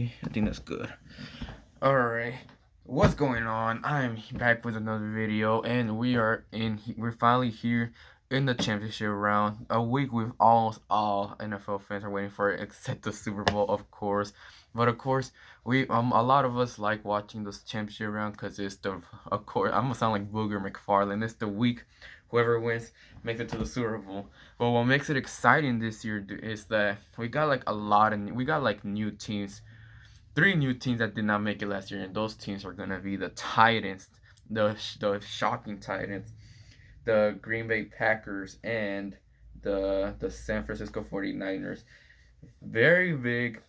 see. I think that's good. Alright. What's going on? I'm back with another video, and we're finally here in the championship round. A week with almost all NFL fans are waiting for it, except the Super Bowl, of course. But of course, we a lot of us like watching this championship round because it's the, of course, I'm gonna sound like Booger McFarlane. It's the week whoever wins makes it to the Super Bowl. But what makes it exciting this year is that we got like new teams, three new teams that did not make it last year, and those teams are gonna be the Titans, the shocking Titans, the Green Bay Packers, and the San Francisco 49ers. Very big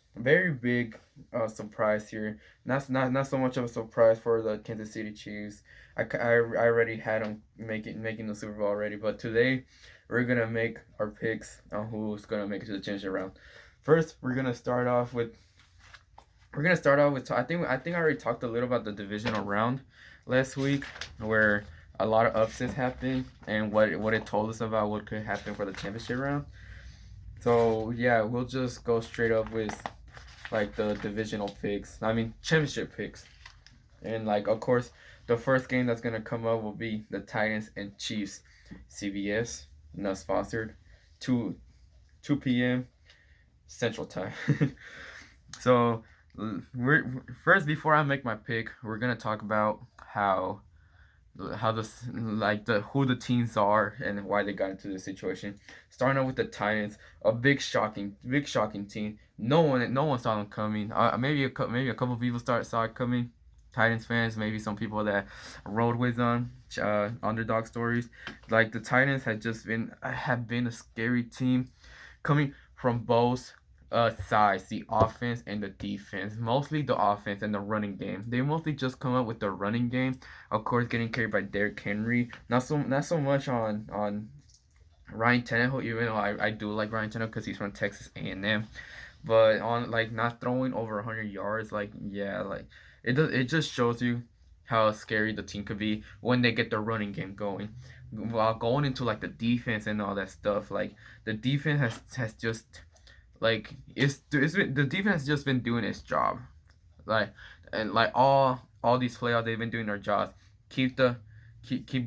surprise here. Not so much of a surprise for the Kansas City Chiefs. I already had them making the Super Bowl already, but today we're gonna make our picks on who's gonna make it to the championship round. First, I think I already talked a little about the divisional round last week, where a lot of upsets happened and what it told us about what could happen for the championship round. So yeah, we'll just go straight up with like the divisional picks. I mean championship picks. And like of course the first game that's gonna come up will be the Titans and Chiefs. CBS, Nuts Fostered, 2 p.m. Central Time. So we're first, before I make my pick, we're gonna talk about how this, like, the who the teams are and why they got into this situation. Starting out with the Titans, a big shocking team. No one saw them coming. Maybe a couple people saw it coming. Titans fans, maybe some people that rode with them, underdog stories. Like the Titans have been a scary team, coming from both sides, the offense and the defense. Mostly the offense and the running game. They mostly just come up with the running game. Of course, getting carried by Derrick Henry. Not so much on Ryan Tannehill, even though I do like Ryan Tannehill because he's from Texas A&M. But on, like, not throwing over 100 yards, like, yeah, like it just shows you how scary the team could be when they get the running game going. While going into like the defense and all that stuff, like the defense has just, like, the defense has just been doing its job, like, and like all these playoffs they've been doing their jobs. Keep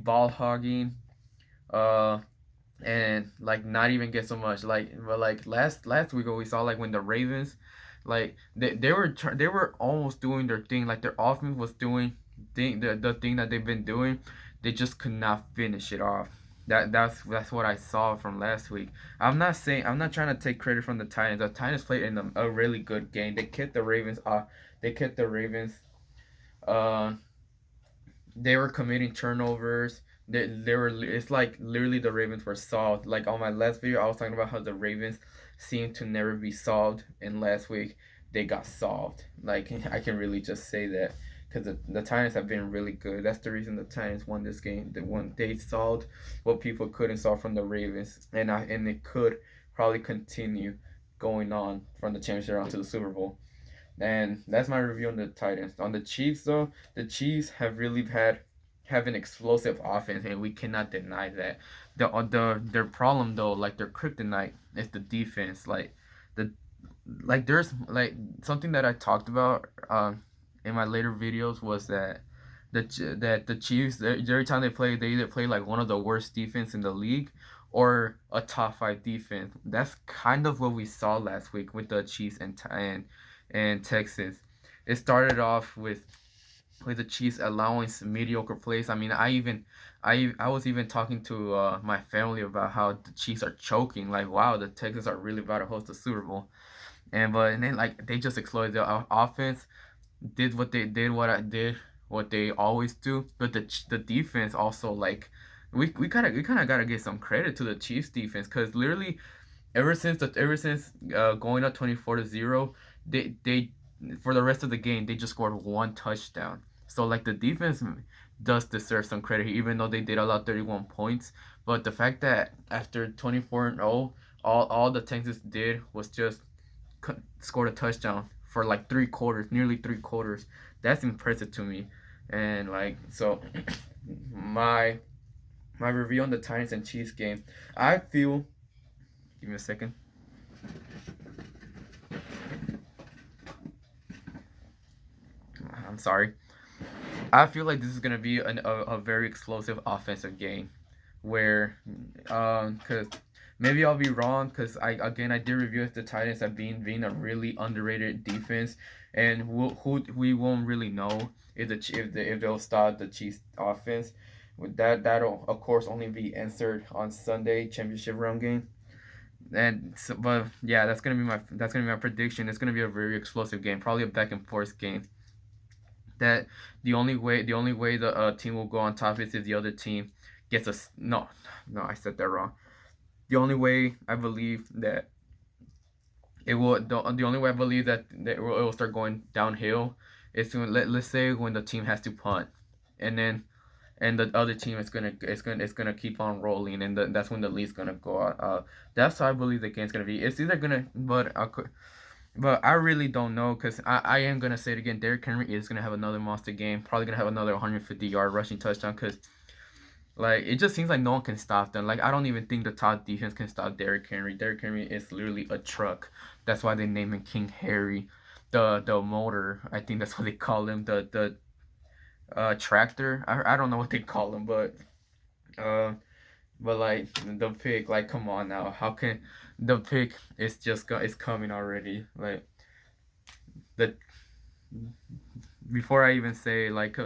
ball hogging, uh and like not even get so much, like, but like last week we saw, like, when the Ravens, like, they were almost doing their thing, like their offense was doing the thing that they've been doing. They just could not finish it off. That's what I saw from last week. I'm not trying to take credit from the Titans. The Titans played in a really good game. They kept the Ravens off. They kept the Ravens. Uh, they were committing turnovers. They were. It's like literally the Ravens were solved. Like on my last video, I was talking about how the Ravens seem to never be solved, and last week they got solved. Like I can really just say that because the Titans have been really good. That's the reason the Titans won this game. They solved what people couldn't solve from the Ravens, and it could probably continue going on from the championship round to the Super Bowl. And that's my review on the Titans. On the Chiefs, though, the Chiefs have an explosive offense, and we cannot deny that. Their problem, though, like their kryptonite, is the defense. The there's like something that I talked about in my later videos was that the Chiefs, every time they play, they either play like one of the worst defense in the league or a top five defense. That's kind of what we saw last week with the Chiefs and Texans. It started off with the Chiefs allowing some mediocre plays. I mean, I was even talking to my family about how the Chiefs are choking. Like, wow, the Texans are really about to host the Super Bowl. And then, like, they just exploited the offense, did what they always do. But the defense also, like, we kind of gotta give some credit to the Chiefs defense, because literally ever since going up 24-0, they for the rest of the game they just scored one touchdown. So like the defense does deserve some credit, even though they did allow 31 points. But the fact that after 24-0, all the Texans did was just scored a touchdown for like 3 quarters, nearly 3 quarters. That's impressive to me. And like, so my review on the Titans and Chiefs game, I feel. Give me a second. I'm sorry. I feel like this is gonna be a very explosive offensive game, where because maybe I'll be wrong because I did review the Titans as being a really underrated defense, and who we won't really know if they'll stop the Chiefs offense. With that'll of course only be answered on Sunday championship round game. And so, but yeah, that's gonna be my prediction. It's gonna be a very explosive game, probably a back and forth game. That the only way the team will go on top is if the other team gets a no, I said that wrong. The only way I believe that the only way I believe that it will start going downhill is when let's say when the team has to punt, and then and the other team is gonna keep on rolling, and that's when the lead's gonna go out. That's how I believe the game's gonna be. It's either gonna, but I really don't know because I am gonna say it again. Derrick Henry is gonna have another monster game. Probably gonna have another 150-yard rushing touchdown because like it just seems like no one can stop them. Like I don't even think the top defense can stop Derrick Henry. Derrick Henry is literally a truck. That's why they name him King Harry. The motor, I think that's what they call him. The tractor. I don't know what they call him, uh but like the pick, like come on now. How can the pick is just is coming already? Like the before I even say like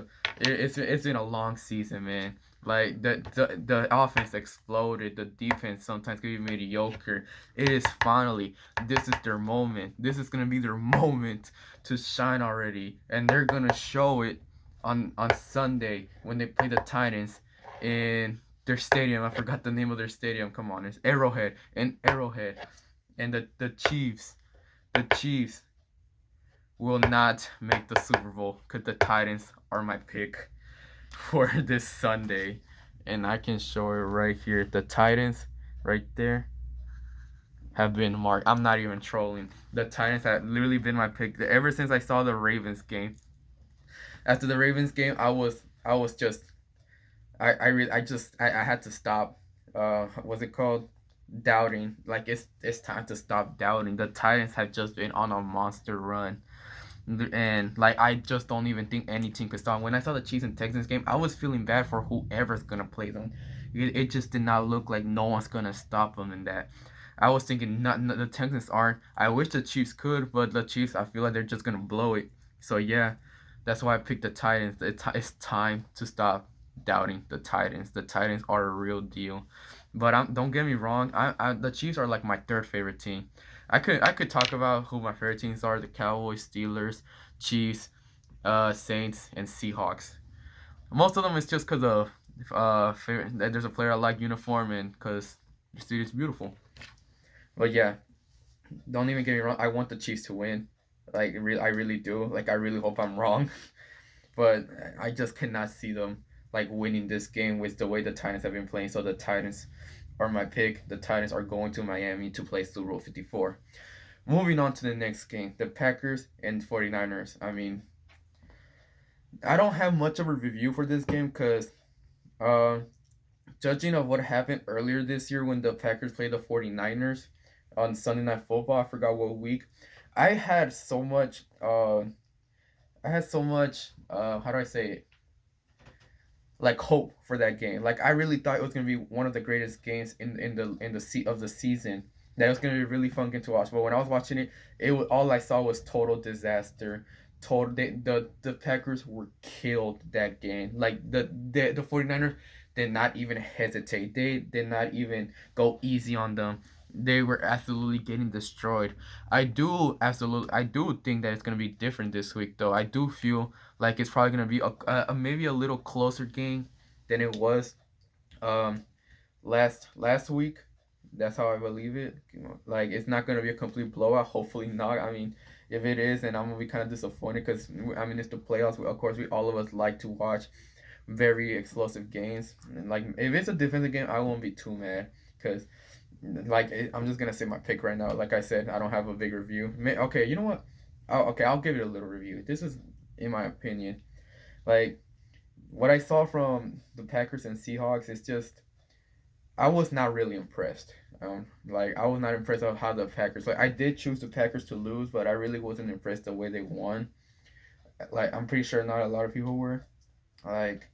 it's been a long season, man. Like the offense exploded, the defense sometimes could be mediocre. It is finally this is their moment. This is gonna be their moment to shine already, and they're gonna show it on Sunday when they play the Titans in their stadium. I forgot the name of their stadium. Come on, it's Arrowhead and Arrowhead, and the Chiefs will not make the Super Bowl because the Titans are my pick for this Sunday. And I can show it right here. The Titans, right there, have been marked. I'm not even trolling. The Titans have literally been my pick ever since I saw the Ravens game. After the Ravens game, I was just I had to stop. What's it called? Doubting. Like it's time to stop doubting. The Titans have just been on a monster run. And like I just don't even think any team could stop. When I saw the Chiefs and Texans game, I was feeling bad for whoever's gonna play them. It just did not look like no one's gonna stop them in that. I was thinking not the Texans aren't. I wish the Chiefs could, but the Chiefs I feel like they're just gonna blow it. So yeah, that's why I picked the Titans. It's time to stop doubting the Titans. The Titans are a real deal. But don't get me wrong. The Chiefs are like my third favorite team. I could talk about who my favorite teams are: the Cowboys, Steelers, Chiefs, Saints, and Seahawks. Most of them is just because of that there's a player I like uniform and because the city is beautiful. But yeah, don't even get me wrong. I want the Chiefs to win. Like I really do. Like I really hope I'm wrong. But I just cannot see them like winning this game with the way the Titans have been playing. So the Titans are my pick. The Titans are going to Miami to play Super Bowl 54. Moving on to the next game, the Packers and 49ers. I mean, I don't have much of a review for this game because, uh, judging of what happened earlier this year when the Packers played the 49ers on Sunday Night Football, I forgot what week. I had so much, how do I say it? Like hope for that game. Like I really thought it was gonna be one of the greatest games in the season. That it was gonna be a really fun game to watch. But when I was watching it, all I saw was total disaster. The Packers were killed that game. Like the 49ers did not even hesitate. They did not even go easy on them. They were absolutely getting destroyed. I do think that it's gonna be different this week though. I do feel like it's probably gonna be a maybe a little closer game than it was um last week. That's how I believe it. Like it's not gonna be a complete blowout. Hopefully not. I mean, if it is, then I'm gonna be kind of disappointed because I mean it's the playoffs. Of course, we all of us like to watch very explosive games. And like if it's a defensive game, I won't be too mad because like I'm just gonna say my pick right now. Like I said, I don't have a big review. Okay, you know what? I'll give it a little review. This is in my opinion. Like what I saw from the Packers and Seahawks is just I was not really impressed. Like I was not impressed of how the Packers. Like I did choose the Packers to lose, but I really wasn't impressed the way they won. like I'm pretty sure not a lot of people were. Like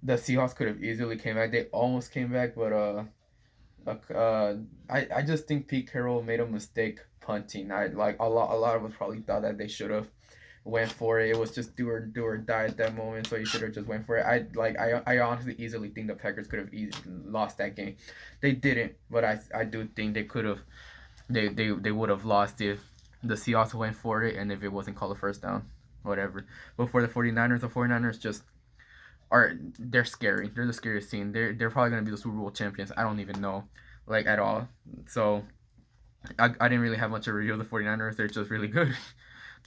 the Seahawks could have easily came back. They almost came back, but I just think Pete Carroll made a mistake punting. I like a lot of us probably thought that they should have went for it. It was just do or die at that moment, so you should have just went for it. I honestly easily think the Packers could have easily lost that game. They didn't, but I do think they could have. They would have lost if the Seahawks went for it and if it wasn't called a first down, whatever. But for the 49ers, the 49ers just they're scary. They're the scariest team. They're probably gonna be the Super Bowl champions. I don't even know, like at all. So I didn't really have much of a review of the 49ers. They're just really good.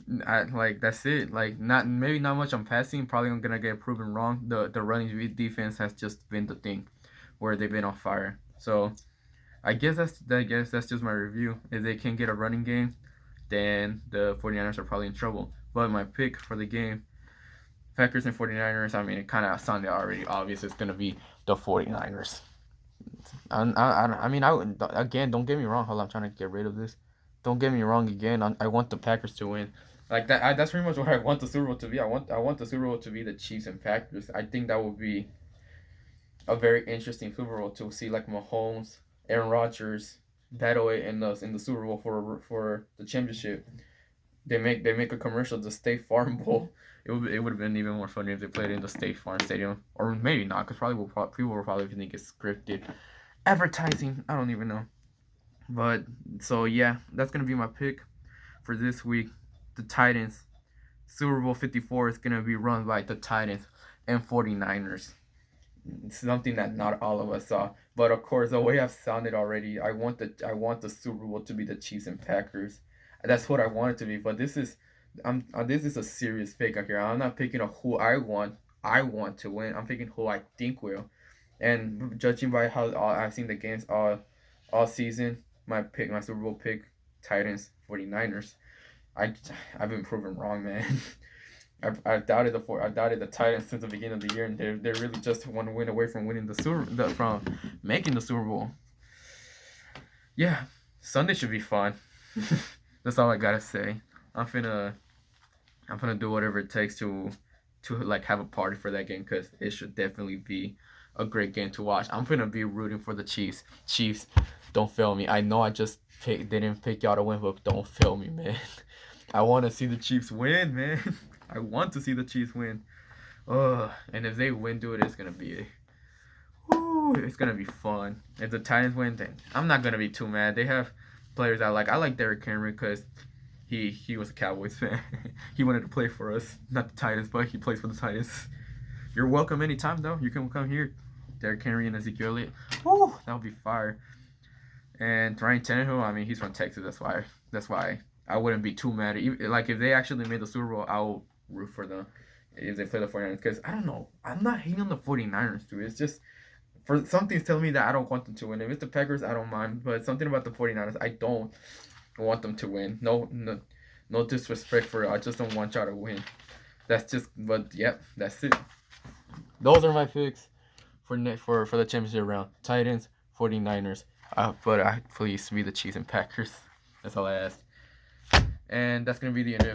Like that's it. Like not much on passing. Probably I'm gonna get proven wrong. The running defense has just been the thing where they've been on fire. So I guess that's just my review. If they can't get a running game, then the 49ers are probably in trouble. But my pick for the game, Packers and 49ers, I mean, it kind of sounded already obvious. It's going to be the 49ers. Again, don't get me wrong. Hold on, I'm trying to get rid of this. Don't get me wrong again. I want the Packers to win. Like that, that's pretty much what I want the Super Bowl to be. I want the Super Bowl to be the Chiefs and Packers. I think that would be a very interesting Super Bowl to see, like Mahomes, Aaron Rodgers battle it in the Super Bowl for the championship. They make a commercial, the State Farm Bowl. It would have been even more funny if they played in the State Farm Stadium, or maybe not, because people will probably think it's scripted advertising. I don't even know. But so yeah, that's gonna be my pick for this week. The Titans Super Bowl 54 is gonna be run by the Titans and 49ers. Something that not all of us saw. But of course, the way I've sounded already, I want the Super Bowl to be the Chiefs and Packers. That's what I want it to be. But this is a serious pick out here. I'm not picking a who I want. I want to win. I'm picking who I think will. And judging by how I've seen the games all season, my Super Bowl pick, Titans 49ers. I I've been proven wrong, man. I've doubted the Titans since the beginning of the year, and they're really just one win away from winning from making the Super Bowl. Yeah, Sunday should be fun. That's all I gotta say. I'm finna I'm gonna do whatever it takes to like have a party for that game because it should definitely be a great game to watch. I'm gonna be rooting for the Chiefs. Chiefs, don't fail me. I know I just didn't pick y'all to win, but don't fail me, man. I want to see the Chiefs win, man. I want to see the Chiefs win. And if they win, dude, it's gonna be fun. If the Titans win, then I'm not gonna be too mad. They have players I like. I like Derrick Henry because he was a Cowboys fan. He wanted to play for us, not the Titans, but he plays for the Titans. You're welcome anytime, though. You can come here. Derrick Henry and Ezekiel Elliott. Woo, that would be fire. And Ryan Tannehill, I mean, he's from Texas. That's why I wouldn't be too mad. Like if they actually made the Super Bowl, I will root for them if they play the 49ers. Because I don't know, I'm not hating on the 49ers, dude. It's just for something's telling me that I don't want them to win. If it's the Packers, I don't mind. But something about the 49ers, I don't want them to win. No disrespect for it. I just don't want y'all to win. That's just. But yep, that's it. Those are my picks for the championship round. Titans, 49ers. But please be the Chiefs and Packers. That's all I ask. And that's gonna be the end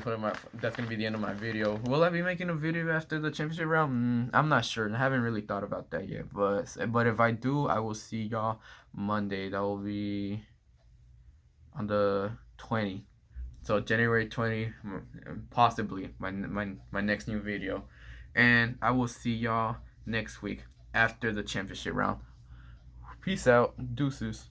of my video. Will I be making a video after the championship round? I'm not sure. I haven't really thought about that yet. But if I do, I will see y'all Monday. That will be on the 20th. So January 20, possibly my next new video. And I will see y'all next week after the championship round. Peace out. Deuces.